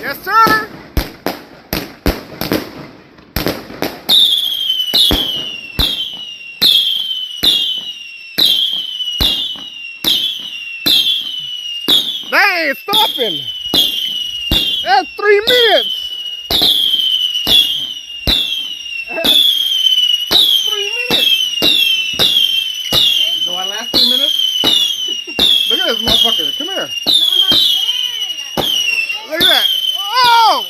Yes, sir. They ain't stopping. That's 3 minutes. That's 3 minutes. Do I last 3 minutes? Look at this motherfucker. Come here. Look at that. Oh!